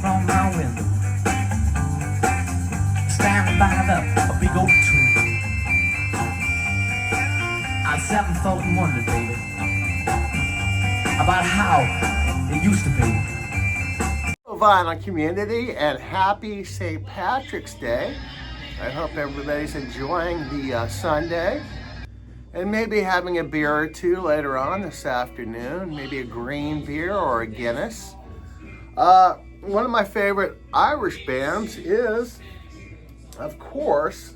from my window, standing by a big oak tree. I sat and thought and wondered, baby, about how it used to be. Vinyl community, and happy St. Patrick's Day. I hope everybody's enjoying the Sunday and maybe having a beer or two later on this afternoon, maybe a green beer or a Guinness. One of my favorite Irish bands is, of course,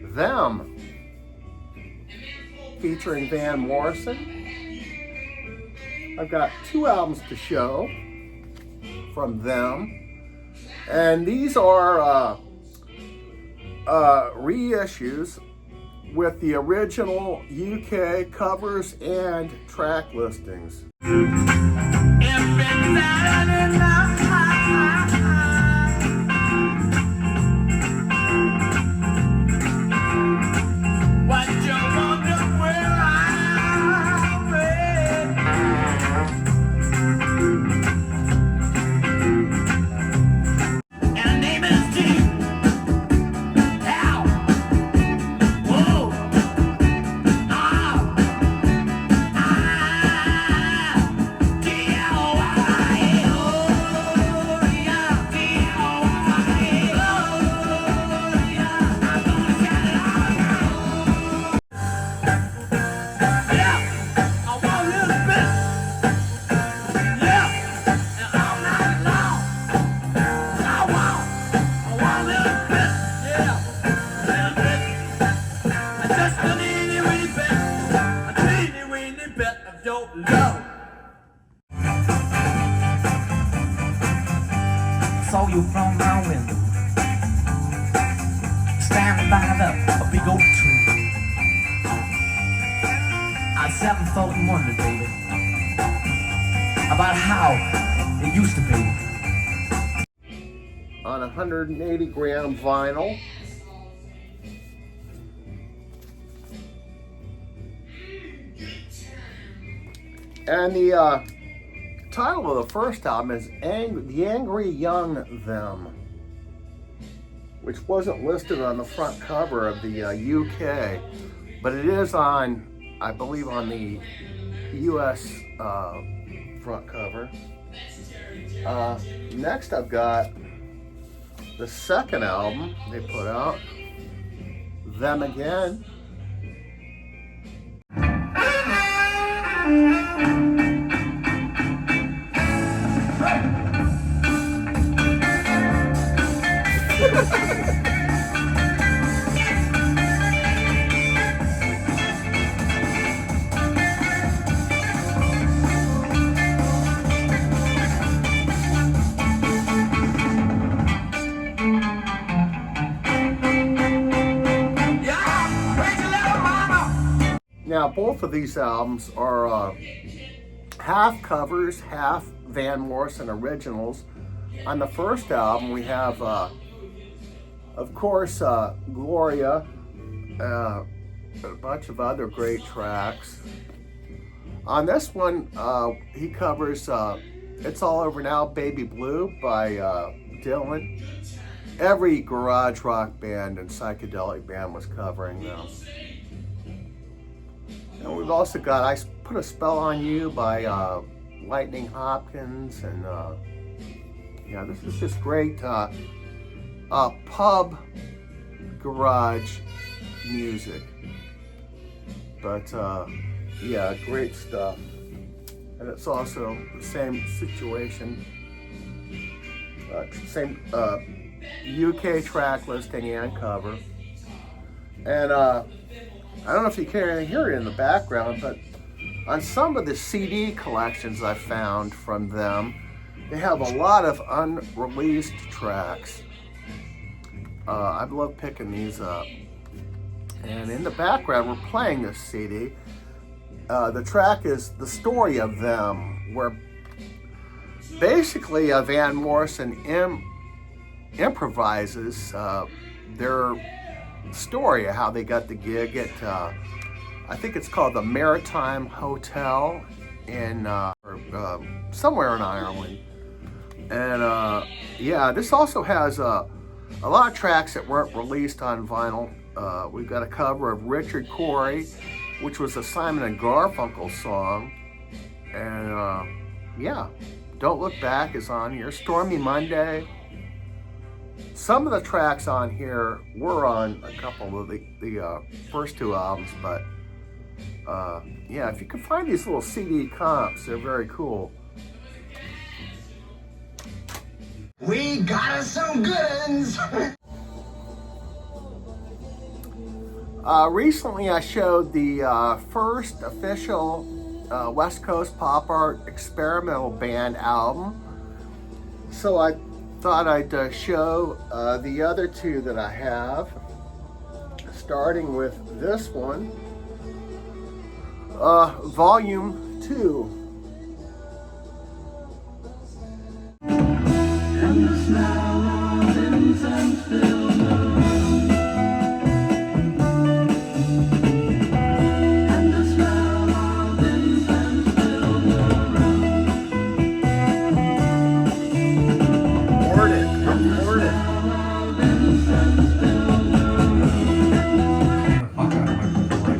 Them, featuring Van Morrison. I've got 2 albums to show from Them, and these are reissues with the original UK covers and track listings. Saw you from my window, standing by a big oak tree. I sat and thought and wondered, baby, about how it used to be. On 180 gram vinyl. And the title of the first album is The Angry Young Them, which wasn't listed on the front cover of the UK, but it is on, I believe, on the US front cover. Next I've got the second album they put out, Them Again. Now, both of these albums are half covers, half Van Morrison originals. On the first album, we have, of course, Gloria, a bunch of other great tracks. On this one, he covers It's All Over Now, Baby Blue by Dylan. Every garage rock band and psychedelic band was covering them. And we've also got I Put a Spell on You by Lightning Hopkins, and yeah, this is just great pub garage music. But yeah, great stuff. And it's also the same situation, same UK track listing and cover. And I don't know if you can hear it in the background, but on some of the CD collections I found from them, they have a lot of unreleased tracks. I love picking these up. And in the background, we're playing this CD. The track is The Story of Them, where basically Van Morrison improvises their story of how they got the gig at, I think it's called the Maritime Hotel in somewhere in Ireland. And Yeah, this also has a lot of tracks that weren't released on vinyl. We've got a cover of Richard Cory, which was a Simon and Garfunkel song. And yeah, Don't Look Back is on here. Stormy Monday. Some of the tracks on here were on a couple of the first two albums, but yeah, if you can find these little CD comps, they're very cool. We got us some goods. Recently, I showed the first official West Coast Pop Art Experimental Band album, so I thought I'd show the other two that I have, starting with this one, Volume 2. And the smell of incense filled the room. And the smell of incense filled the room. Report it.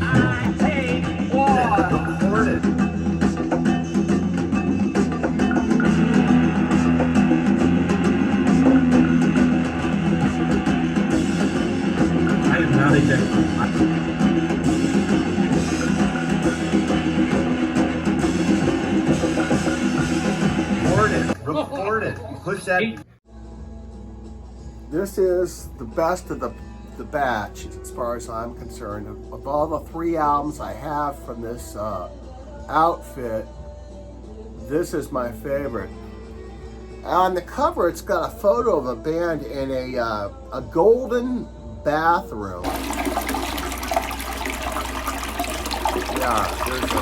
I take water. Report it. I am not a Report it. Push that. This is the best of the batch, as far as I'm concerned. Of all the 3 albums I have from this outfit, this is my favorite. On the cover, it's got a photo of a band in a golden bathroom. Yeah, there's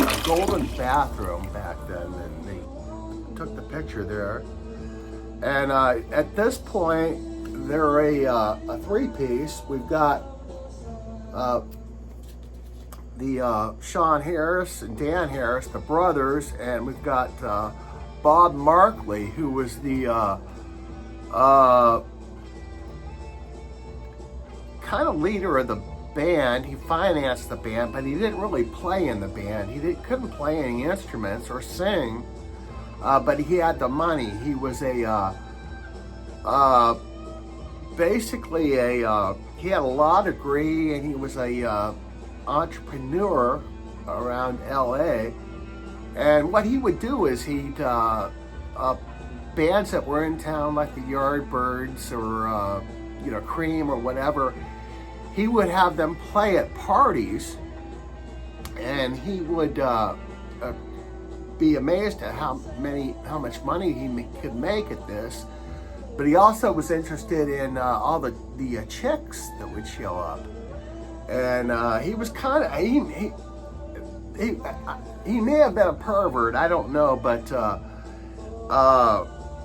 a golden bathroom back then, and they took the picture there. And at this point, they're a 3-piece. We've got the Sean Harris and Dan Harris, the brothers, and we've got Bob Markley, who was the kind of leader of the band. He financed the band, but he didn't really play in the band. He couldn't play any instruments or sing, but he had the money. He was basically he had a law degree, and he was a entrepreneur around LA. And what he would do is he'd bands that were in town, like the Yardbirds or Cream or whatever, he would have them play at parties, and he would be amazed at how much money he could make at this. But he also was interested in all the chicks that would show up, and he was kind of he may have been a pervert, I don't know, but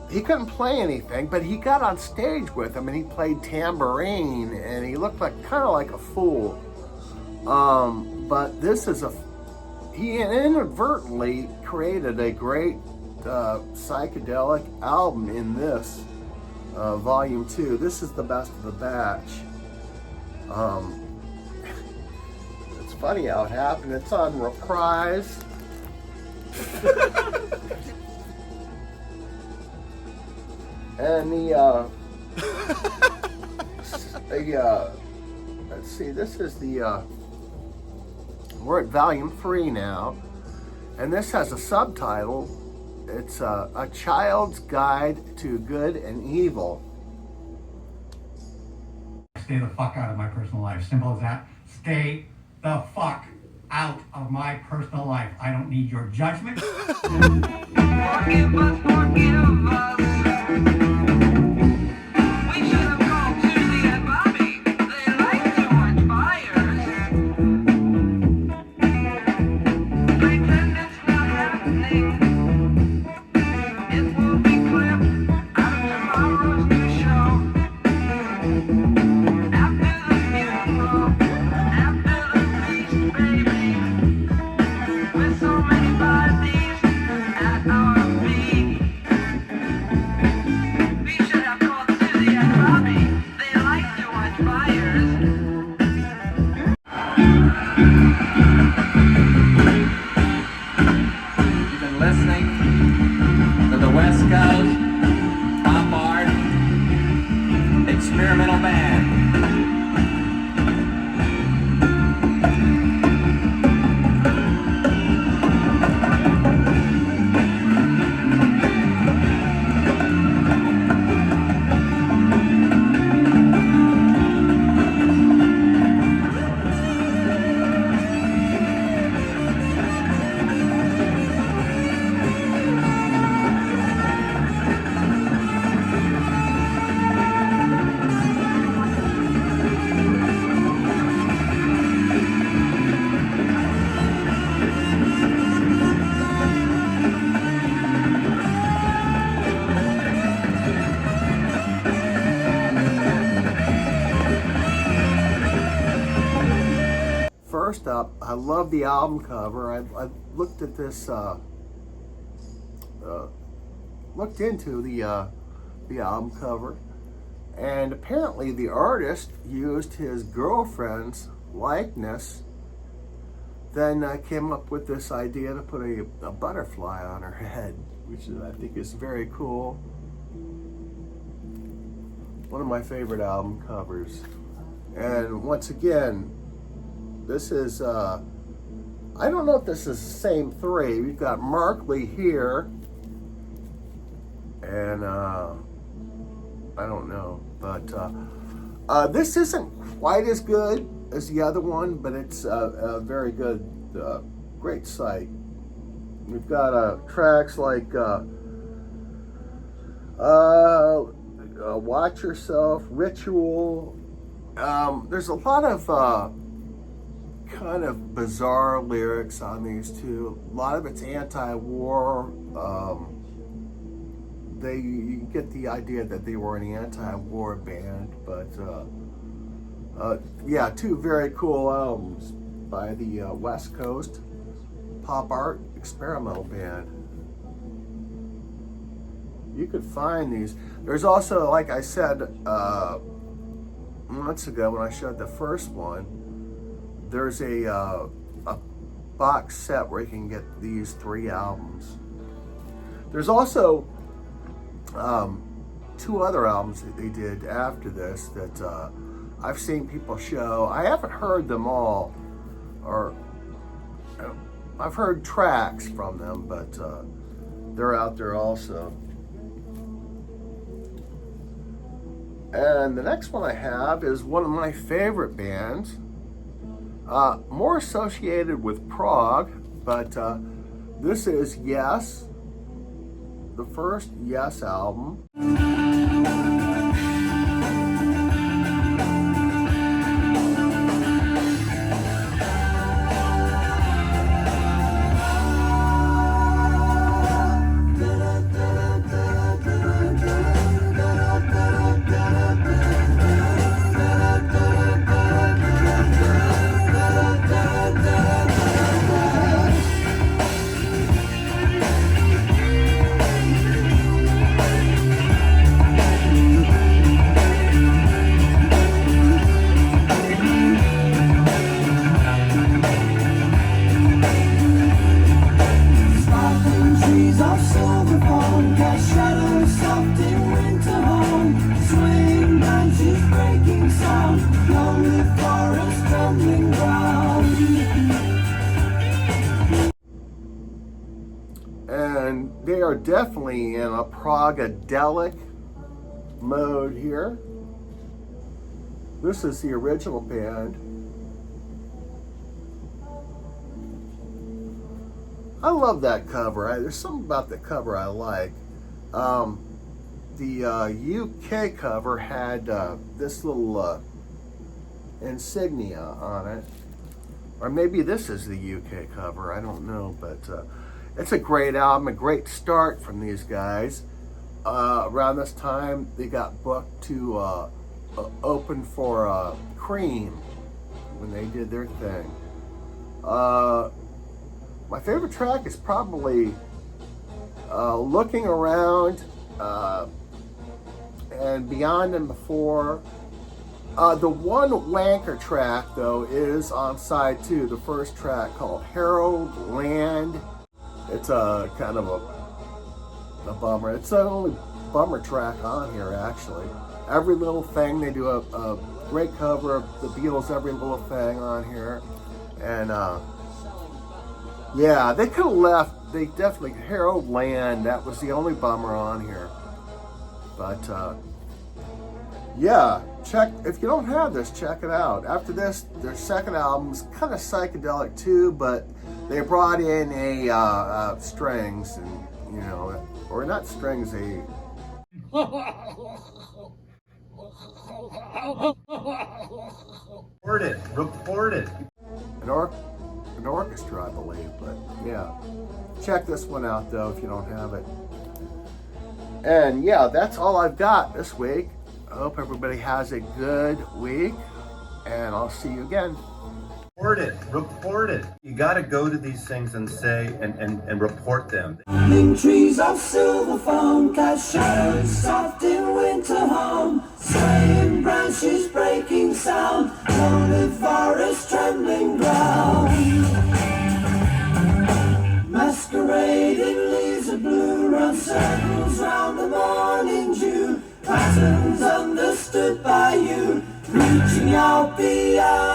he couldn't play anything, but he got on stage with him and he played tambourine, and he looked kind of like a fool. But this is he inadvertently created a great psychedelic album in this Volume 2. This is the best of the batch. It's funny how it happened. It's on Reprise. And let's see, this is we're at Volume 3 now, and this has a subtitle. It's A Child's Guide to Good and Evil. Stay the fuck out of my personal life. Simple as that. Stay the fuck out of my personal life. I don't need your judgment. Forgive us, forgive us. We should have gone to the Bobby. They like too much fires. Pretend it's not happening. It will be clipped out of tomorrow's new show. After the funeral, after the feast, baby, with so many bodies at our feet. first up, I love the album cover. I looked at this, looked into the album cover, and apparently the artist used his girlfriend's likeness, then came up with this idea to put a butterfly on her head, which I think is very cool. One of my favorite album covers. And once again, this is, I don't know if this is the same three. We've got Markley here, and I don't know, but this isn't quite as good as the other one, but it's a very good, great site. We've got tracks like Watch Yourself, Ritual. There's a lot of kind of bizarre lyrics on these two. A lot of it's anti-war. You get the idea that they were an anti-war band, but yeah, two very cool albums by the West Coast pop art experimental band. You could find these. There's also, like I said months ago when I showed the first one, there's a box set where you can get these three albums. There's also two other albums that they did after this that I've seen people show. I haven't heard them all, or I've heard tracks from them, but they're out there also. And the next one I have is one of my favorite bands, more associated with Prog, but this is Yes, the first Yes album. And they are definitely in a Progadelic mode here. This is the original band. I love that cover. There's something about the cover I like. The UK cover had this little insignia on it. Or maybe this is the UK cover, I don't know, but it's a great album, a great start from these guys. Around this time, they got booked to open for Cream when they did their thing. My favorite track is probably Looking Around and Beyond and Before. The one wanker track, though, is on side 2, the first track called Herald Land. It's a kind of a bummer. It's the only bummer track on here, actually. Every Little Thing, they do a great cover of the Beatles' Every Little Thing on here. And yeah, they could have left. They definitely, Herald Land, that was the only bummer on here. But yeah, if you don't have this, check it out. After this, their second album's kind of psychedelic too, but they brought in a strings, and you know, or not strings, Reported. An orchestra, I believe. But yeah, check this one out though if you don't have it. And yeah, that's all I've got this week. I hope everybody has a good week, and I'll see you again. Report it. Report it. You got to go to these things and say and report them. Falling trees of silver foam cast shadows soft in winter home. Swaying branches breaking sound. Lonely forest trembling ground. Masquerading leaves of blue run circles round the morning dew. Patterns understood by you, reaching out beyond.